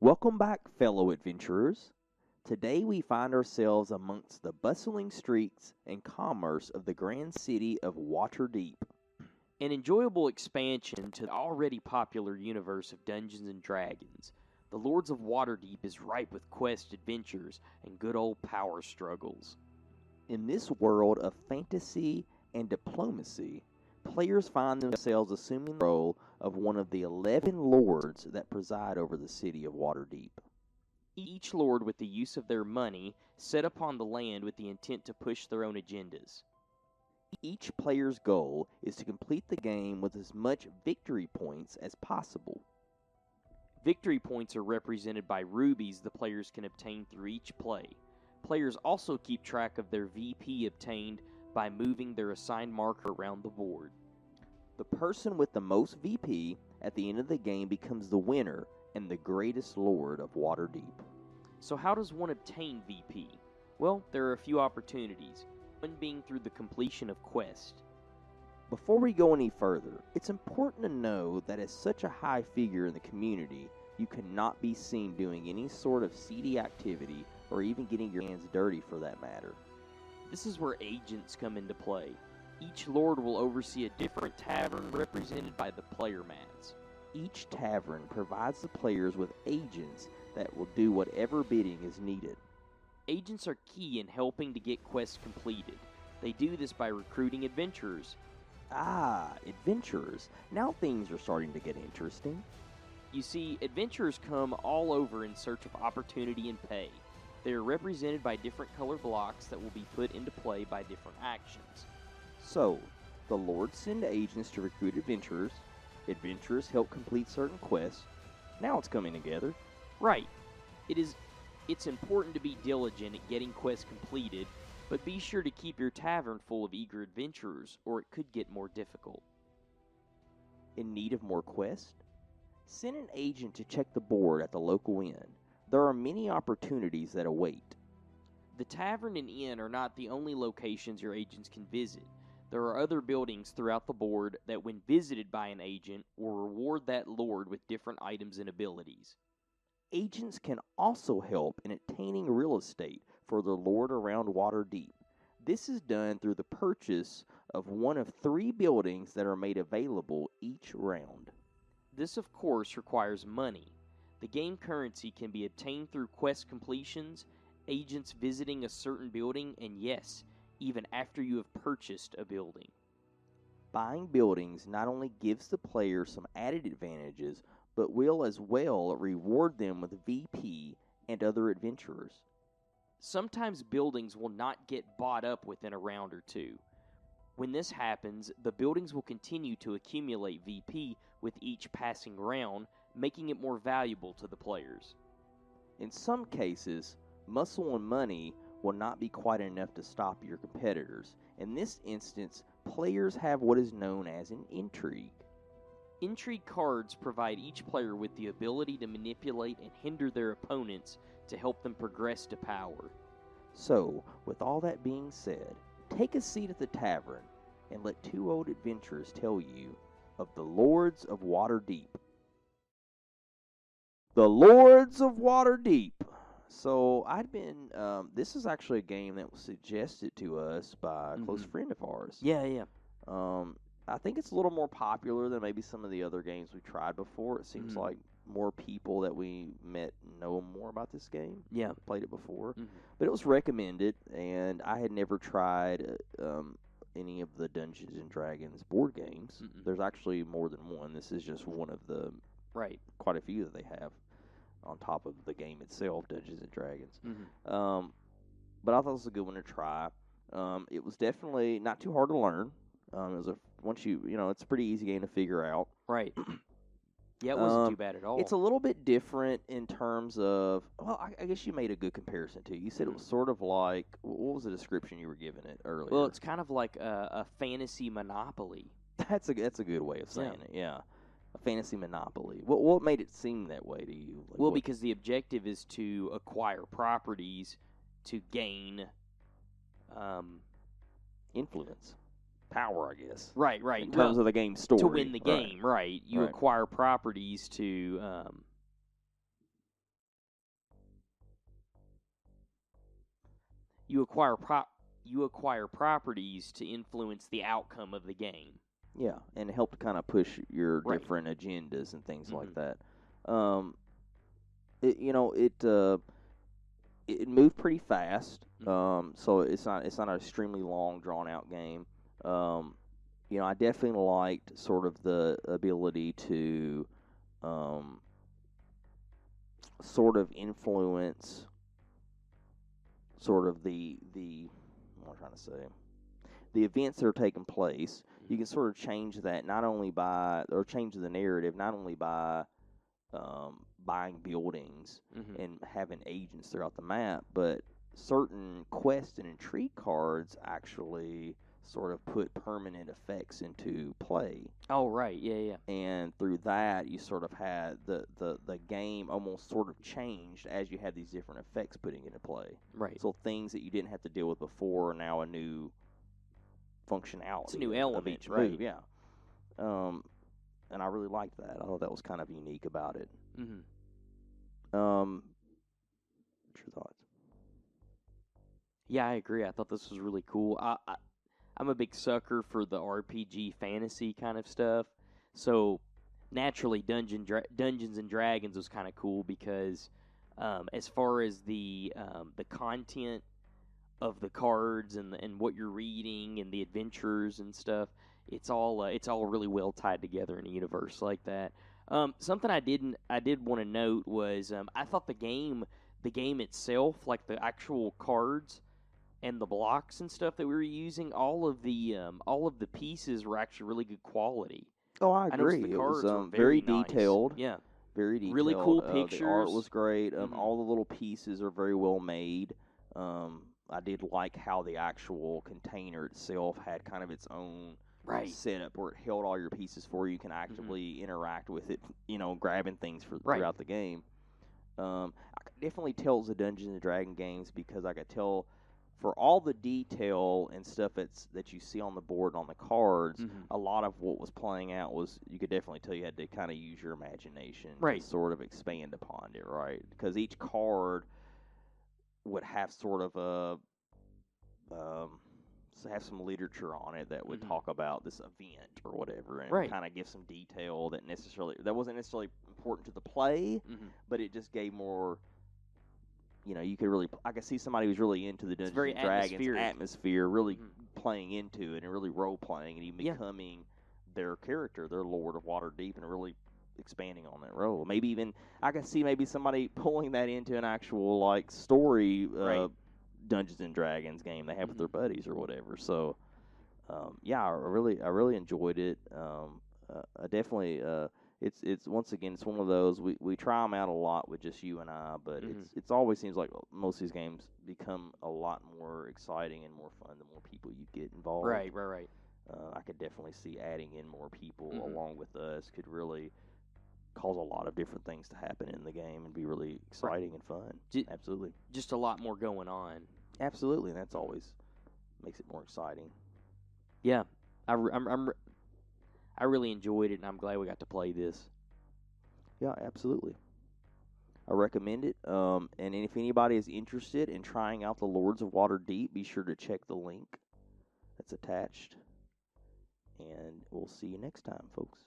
Welcome back, fellow adventurers. Today we find ourselves amongst the bustling streets and commerce of the grand city of Waterdeep. An enjoyable expansion to the already popular universe of Dungeons and Dragons, the Lords of Waterdeep is ripe with quest adventures and good old power struggles. In this world of fantasy and diplomacy, players find themselves assuming the role of one of the 11 lords that preside over the city of Waterdeep. Each lord, with the use of their money, set upon the land with the intent to push their own agendas. Each player's goal is to complete the game with as much victory points as possible. Victory points are represented by rubies the players can obtain through each play. Players also keep track of their VP obtained by moving their assigned marker around the board. The person with the most VP at the end of the game becomes the winner and the greatest lord of Waterdeep. So how does one obtain VP? Well, there are a few opportunities, one being through the completion of quests. Before we go any further, it's important to know that as such a high figure in the community, you cannot be seen doing any sort of seedy activity or even getting your hands dirty for that matter. This is where agents come into play. Each lord will oversee a different tavern represented by the player mats. Each tavern provides the players with agents that will do whatever bidding is needed. Agents are key in helping to get quests completed. They do this by recruiting adventurers. Adventurers. Now things are starting to get interesting. You see, adventurers come all over in search of opportunity and pay. They are represented by different color blocks that will be put into play by different actions. So, the lords send agents to recruit adventurers. Adventurers help complete certain quests. Now it's coming together. Right. It's important to be diligent at getting quests completed, but be sure to keep your tavern full of eager adventurers, or it could get more difficult. In need of more quests? Send an agent to check the board at the local inn. There are many opportunities that await. The tavern and inn are not the only locations your agents can visit. There are other buildings throughout the board that, when visited by an agent, will reward that lord with different items and abilities. Agents can also help in obtaining real estate for the lord around Waterdeep. This is done through the purchase of one of 3 buildings that are made available each round. This, of course, requires money. The game currency can be obtained through quest completions, agents visiting a certain building, and yes, even after you have purchased a building. Buying buildings not only gives the player some added advantages, but will as well reward them with VP and other adventurers. Sometimes buildings will not get bought up within a round or two. When this happens, the buildings will continue to accumulate VP with each passing round, making it more valuable to the players. In some cases, muscle and money will not be quite enough to stop your competitors. In this instance, players have what is known as an intrigue. Intrigue cards provide each player with the ability to manipulate and hinder their opponents to help them progress to power. So, with all that being said, take a seat at the tavern and let 2 old adventurers tell you of the Lords of Waterdeep. The Lords of Waterdeep. So this is actually a game that was suggested to us by a close friend of ours. Yeah. I think it's a little more popular than maybe some of the other games we've tried before. It seems like more people that we met know more about this game. Yeah. Played it before. But it was recommended, and I had never tried any of the Dungeons and Dragons board games. There's actually more than one. This is just one of the quite a few that they have on top of the game itself, Dungeons and Dragons. But I thought it was a good one to try. It was definitely not too hard to learn. It's a pretty easy game to figure out. Right. Yeah, it wasn't too bad at all. It's a little bit different in terms of, well, I guess you made a good comparison too. You said it was sort of like, what was the description you were giving it earlier? Well, it's kind of like a fantasy Monopoly. That's a good way of saying it. Yeah. A fantasy Monopoly. What made it seem that way to you? Because the objective is to acquire properties to gain influence, power, I guess. Right. In terms of the game story. To win the game, right. You acquire properties to you acquire properties to influence the outcome of the game. Yeah, and help to kind of push your Right. different agendas and things like Mm-hmm. that. It moved pretty fast. So it's not an extremely long, drawn out game. I definitely liked sort of the ability to sort of influence sort of the what am I trying to say? The events that are taking place. You can sort of change that change the narrative not only by buying buildings and having agents throughout the map, but certain quest and intrigue cards actually sort of put permanent effects into play. Oh, right. Yeah. And through that, you sort of had the game almost sort of changed as you had these different effects putting into play. Right. So things that you didn't have to deal with before are now a new functionality. It's a new element of each right. move. Yeah. And I really liked that. I thought that was kind of unique about it. What's your thoughts? Yeah, I agree. I thought this was really cool. I'm a big sucker for the RPG fantasy kind of stuff. So naturally, Dungeons and Dragons was kind of cool because as far as the content of the cards and what you're reading and the adventures and stuff, it's all really well tied together in a universe like that. Something I did want to note was I thought the game itself, like the actual cards and the blocks and stuff that we were using, all of the pieces were actually really good quality. Oh, I I noticed agree. the It was cards were very nice. detailed. Yeah, Very detailed. really cool pictures. The art was great. All the little pieces are very well made. I did like how the actual container itself had kind of its own setup where it held all your pieces for you. You can actively interact with it, grabbing things throughout the game. I could definitely tell it was a Dungeons and Dragons games because I could tell for all the detail and stuff that you see on the board and on the cards, a lot of what was playing out was you could definitely tell you had to kind of use your imagination to sort of expand upon it, right? Because each card would have sort of have some literature on it that would talk about this event or whatever, and kind of give some detail that wasn't necessarily important to the play, but it just gave more. I could see somebody who's really into the Dungeons and Dragons atmosphere, really playing into it and really role playing and even becoming their character, their Lord of Waterdeep, and really expanding on that role. Maybe even I can see maybe somebody pulling that into an actual like story Dungeons and Dragons game they have with their buddies or whatever. So I really enjoyed it. I definitely. It's once again it's one of those we try them out a lot with just you and I, but it's always seems like most of these games become a lot more exciting and more fun the more people you get involved. Right. I could definitely see adding in more people along with us could really cause a lot of different things to happen in the game and be really exciting and fun. Absolutely, just a lot more going on. Absolutely, and that's always makes it more exciting. Yeah, I really enjoyed it, and I'm glad we got to play this. Yeah, absolutely. I recommend it. And if anybody is interested in trying out the Lords of Waterdeep, be sure to check the link that's attached. And we'll see you next time, folks.